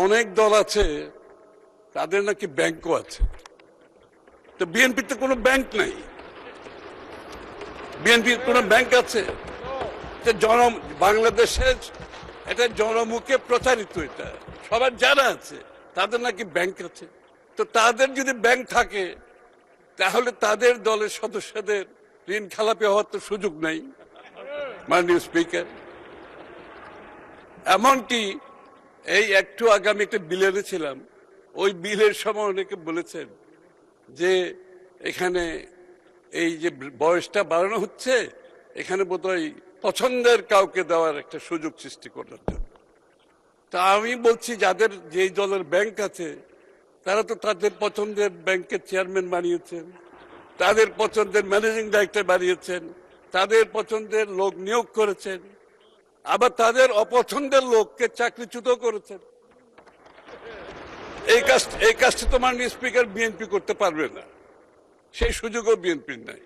অনেক দল আছে তাদের নাকি ব্যাংকও আছে, তো বিএনপিতে কোনো ব্যাংক নাই। বিএনপির কোনো ব্যাংক আছে? বাংলাদেশের এটা জনমুখে প্রচারিত, এটা সবার জানা আছে তাদের নাকি ব্যাংক আছে। তো তাদের যদি ব্যাংক থাকে তাহলে তাদের দলের সদস্যদের ঋণ খেলাপি হওয়ার তো সুযোগ নাই, মাননীয় স্পিকার। এমনকি এই একটু আগে আমি একটা বিল এনেছিলাম, ওই বিলের সময় অনেকে বলেছেন যে এখানে এই যে বয়সটা বাড়ানো হচ্ছে, এখানে বোধহয় পছন্দের কাউকে দেওয়ার একটা সুযোগ সৃষ্টি করার জন্য। তা আমি বলছি, যাদের যেই দলের ব্যাংক আছে তারা তো তাদের পছন্দের ব্যাংকের চেয়ারম্যান বানিয়েছেন, তাদের পছন্দের ম্যানেজিং ডাইরেক্টর বানিয়েছেন, তাদের পছন্দের লোক নিয়োগ করেছেন, আবার তাদের অপছন্দের লোককে চাকরিচ্যুত করেছেন। এই কাজটা তো মাননীয় স্পিকার বিএনপি করতে পারবে না, সেই সুযোগও বিএনপির নাই।